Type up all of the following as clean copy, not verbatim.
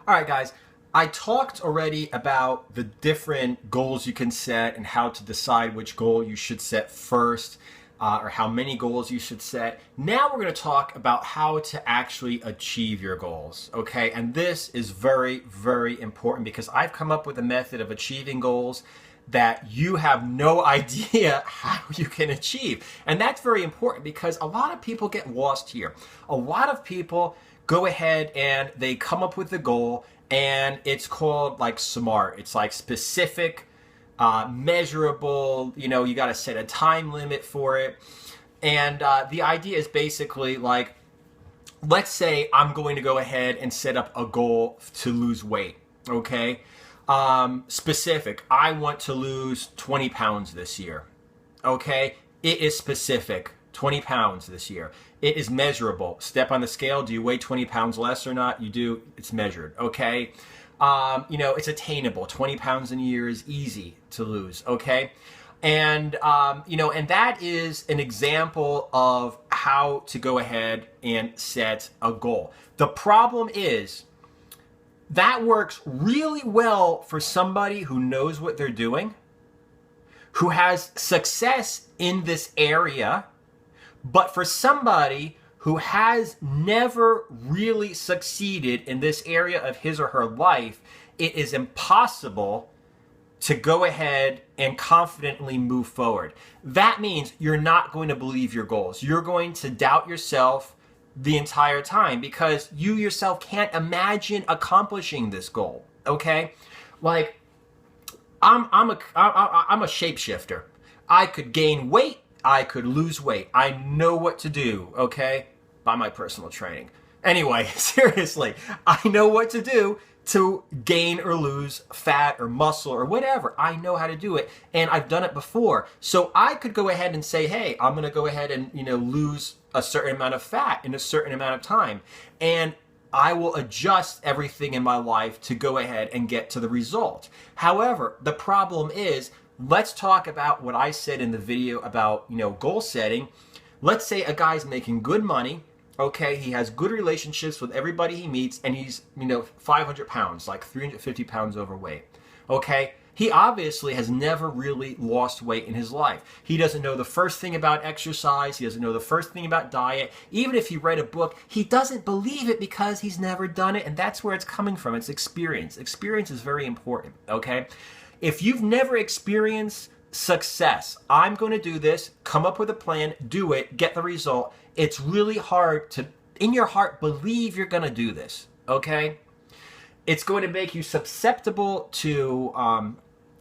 All right, guys. I talked already about the different goals you can set and how to decide which goal you should set first, or how many goals you should set. Now we're going to talk about how to actually achieve your goals, okay? And this is very, very important because I've come up with a method of achieving goals that you have no idea how you can achieve. And that's very important because a lot of people get lost here. A lot of people go ahead and they come up with a goal, and it's called like SMART. It's like specific, measurable, you got to set a time limit for it. And the idea is basically like, let's say I'm going to go ahead and set up a goal to lose weight, okay? Specific, I want to lose 20 pounds this year, okay? It is specific, 20 pounds this year. It is measurable. Step on the scale. Do you weigh 20 pounds less or not? You do. It's measured, okay? It's attainable. 20 pounds in a year is easy to lose, okay? And that is an example of how to go ahead and set a goal. The problem is that works really well for somebody who knows what they're doing, who has success in this area. But for somebody who has never really succeeded in this area of his or her life, it is impossible to go ahead and confidently move forward. That means you're not going to believe your goals. You're going to doubt yourself the entire time because you yourself can't imagine accomplishing this goal, okay? Like, I'm a shapeshifter. I could gain weight. I could lose weight. I know what to do, okay? By my personal training. Anyway, seriously, I know what to do to gain or lose fat or muscle or whatever. I know how to do it, and I've done it before. So I could go ahead and say, hey, I'm going to go ahead and, lose a certain amount of fat in a certain amount of time. And I will adjust everything in my life to go ahead and get to the result. However, the problem is, let's talk about what I said in the video about, goal setting. Let's say a guy's making good money, okay? He has good relationships with everybody he meets, and he's, 500 pounds, like 350 pounds overweight, okay? He obviously has never really lost weight in his life. He doesn't know the first thing about exercise. He doesn't know the first thing about diet. Even if he read a book, he doesn't believe it because he's never done it, and that's where it's coming from. It's experience. Experience is very important, okay? If you've never experienced success, I'm going to do this, come up with a plan, do it, get the result. It's really hard to, in your heart, believe you're going to do this, okay? It's going to make you susceptible to,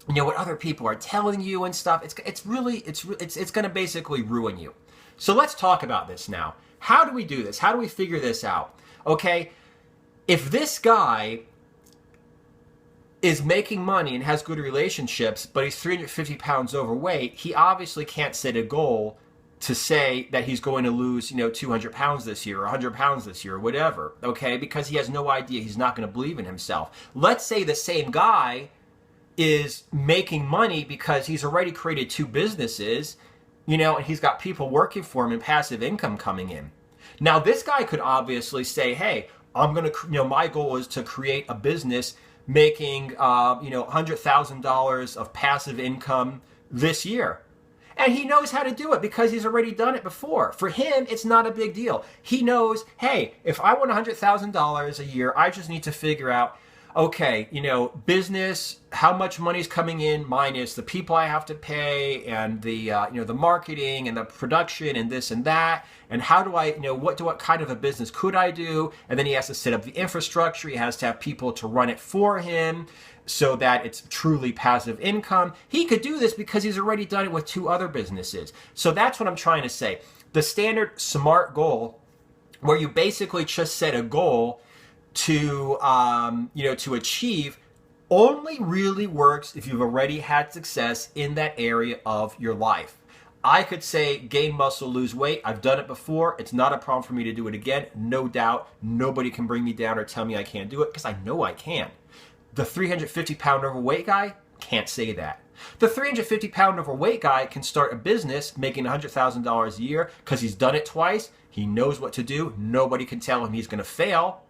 what other people are telling you and stuff. It's going to basically ruin you. So let's talk about this now. How do we do this? How do we figure this out? Okay, if this guy is making money and has good relationships, but he's 350 pounds overweight, he obviously can't set a goal to say that he's going to lose, 200 pounds this year or 100 pounds this year or whatever, okay? Because he has no idea. He's not going to believe in himself. Let's say the same guy is making money because he's already created 2 businesses, and he's got people working for him and passive income coming in. Now, this guy could obviously say, hey, I'm going to, my goal is to create a business making, $100,000 of passive income this year. And he knows how to do it because he's already done it before. For him, it's not a big deal. He knows, hey, if I want $100,000 a year, I just need to figure out, okay, business, how much money's coming in minus the people I have to pay and the, the marketing and the production and this and that. And how do I, what kind of a business could I do? And then he has to set up the infrastructure. He has to have people to run it for him so that it's truly passive income. He could do this because he's already done it with 2 other businesses. So that's what I'm trying to say. The standard SMART goal, where you basically just set a goal to, to achieve, only really works if you've already had success in that area of your life. I could say gain muscle, lose weight. I've done it before. It's not a problem for me to do it again. No doubt. Nobody can bring me down or tell me I can't do it because I know I can. The 350-pound overweight guy can't say that. The 350-pound overweight guy can start a business making $100,000 a year because he's done it twice. He knows what to do. Nobody can tell him he's going to fail.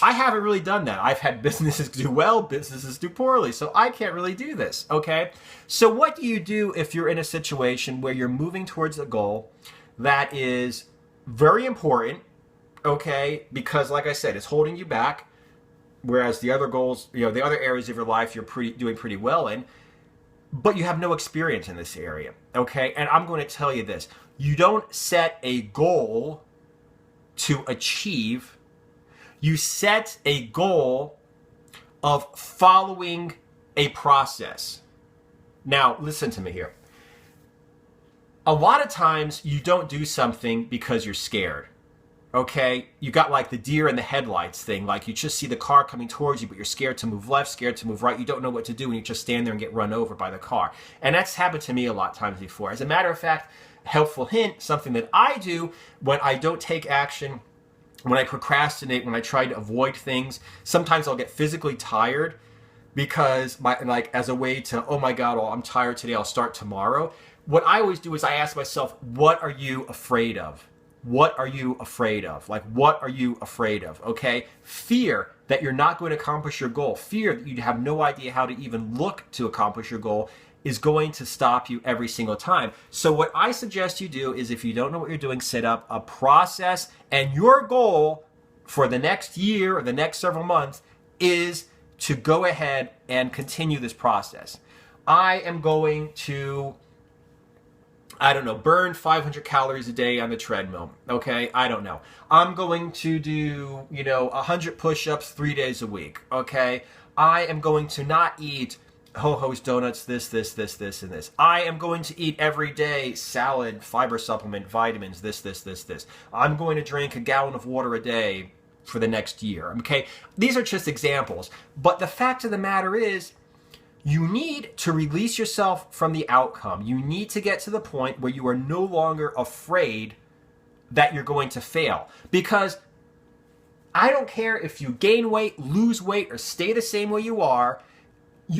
I haven't really done that. I've had businesses do well, businesses do poorly, so I can't really do this, okay? So what do you do if you're in a situation where you're moving towards a goal that is very important, okay? Because like I said, it's holding you back, whereas the other goals, the other areas of your life you're doing pretty well in, but you have no experience in this area, okay? And I'm going to tell you this. You don't set a goal to achieve. You set a goal of following a process. Now, listen to me here. A lot of times you don't do something because you're scared. Okay, you got like the deer in the headlights thing, like you just see the car coming towards you, but you're scared to move left, scared to move right, you don't know what to do, and you just stand there and get run over by the car. And that's happened to me a lot of times before. As a matter of fact, helpful hint, something that I do when I don't take action, when I procrastinate, when I try to avoid things, sometimes I'll get physically tired because as a way to, oh my God, I'm tired today, I'll start tomorrow. What I always do is I ask myself, what are you afraid of? What are you afraid of? Like, what are you afraid of? Okay? Fear that you're not going to accomplish your goal. Fear that you have no idea how to even look to accomplish your goal is going to stop you every single time. So what I suggest you do is, if you don't know what you're doing, set up a process, and your goal for the next year or the next several months is to go ahead and continue this process. I am going to, burn 500 calories a day on the treadmill. Okay, I don't know. I'm going to do, 100 push-ups 3 days a week. Okay, I am going to not eat Ho-Ho's donuts, this, and this. I am going to eat every day salad, fiber supplement, vitamins, this. I'm going to drink a gallon of water a day for the next year. Okay, these are just examples. But the fact of the matter is, you need to release yourself from the outcome. You need to get to the point where you are no longer afraid that you're going to fail. Because I don't care if you gain weight, lose weight, or stay the same way you are,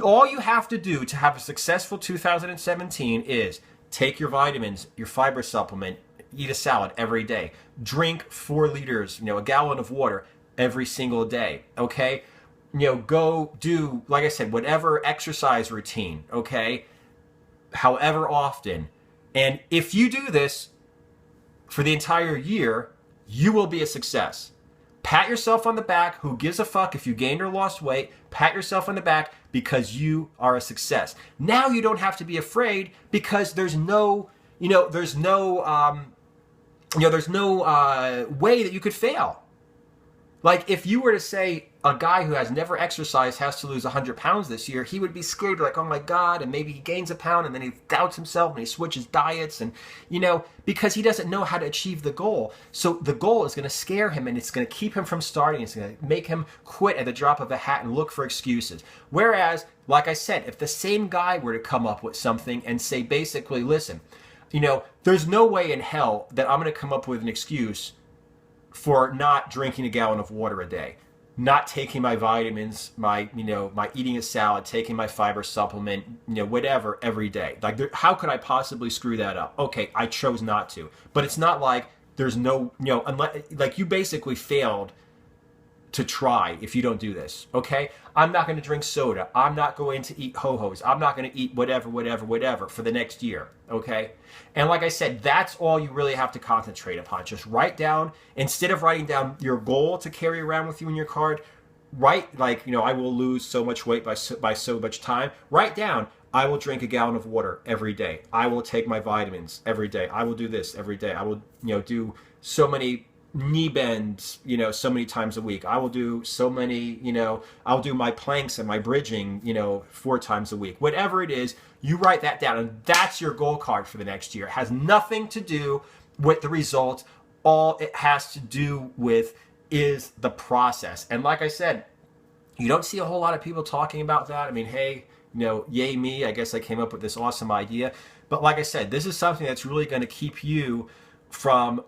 all you have to do to have a successful 2017 is take your vitamins, your fiber supplement, eat a salad every day, drink 4 liters, a gallon of water every single day, okay? Go do, like I said, whatever exercise routine, okay? However often. And if you do this for the entire year, you will be a success. Pat yourself on the back. Who gives a fuck if you gained or lost weight? Pat yourself on the back because you are a success. Now you don't have to be afraid because there's no way that you could fail. Like, if you were to say a guy who has never exercised has to lose 100 pounds this year, he would be scared, like, oh my God, and maybe he gains a pound and then he doubts himself and he switches diets and, because he doesn't know how to achieve the goal. So the goal is going to scare him and it's going to keep him from starting. It's going to make him quit at the drop of a hat and look for excuses. Whereas, like I said, if the same guy were to come up with something and say, basically, listen, there's no way in hell that I'm going to come up with an excuse for not drinking a gallon of water a day, not taking my vitamins, my eating a salad, taking my fiber supplement, whatever every day. Like, how could I possibly screw that up? Okay, I chose not to. But it's not like there's no, unless, like, you basically failed to try if you don't do this, okay? I'm not going to drink soda. I'm not going to eat Ho-Ho's. I'm not going to eat whatever for the next year, okay? And like I said, that's all you really have to concentrate upon. Just write down, instead of writing down your goal to carry around with you in your card, write, I will lose so much weight by so much time. Write down, I will drink a gallon of water every day. I will take my vitamins every day. I will do this every day. I will, do so many knee bends, so many times a week. I will do so many, I'll do my planks and my bridging, 4 times a week. Whatever it is, you write that down, and that's your goal card for the next year. It has nothing to do with the results. All it has to do with is the process. And like I said, you don't see a whole lot of people talking about that. I mean, hey, yay me, I guess I came up with this awesome idea. But like I said, this is something that's really going to keep you from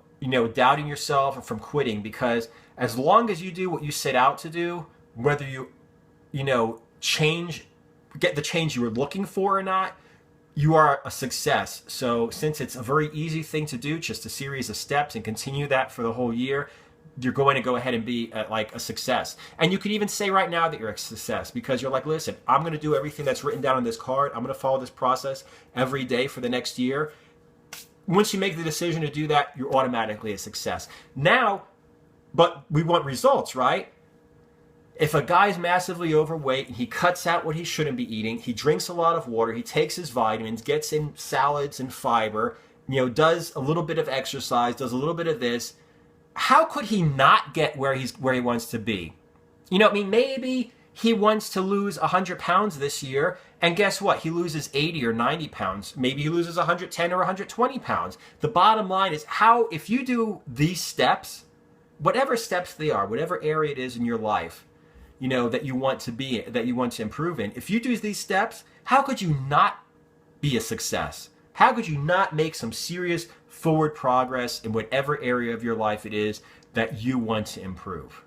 doubting yourself and from quitting, because as long as you do what you set out to do, whether you get the change you were looking for or not, you are a success. So since it's a very easy thing to do, just a series of steps, and continue that for the whole year, you're going to go ahead and be like a success. And you could even say right now that you're a success because you're like, listen, I'm going to do everything that's written down on this card. I'm going to follow this process every day for the next year. Once you make the decision to do that, you're automatically a success. Now, but we want results, right? If a guy's massively overweight and he cuts out what he shouldn't be eating, he drinks a lot of water, he takes his vitamins, gets in salads and fiber, does a little bit of exercise, does a little bit of this, how could he not get where he wants to be? Maybe he wants to lose 100 pounds this year, and guess what? He loses 80 or 90 pounds. Maybe he loses 110 or 120 pounds. The bottom line is if you do these steps, whatever steps they are, whatever area it is in your life, that you want to improve in, if you do these steps, how could you not be a success? How could you not make some serious forward progress in whatever area of your life it is that you want to improve?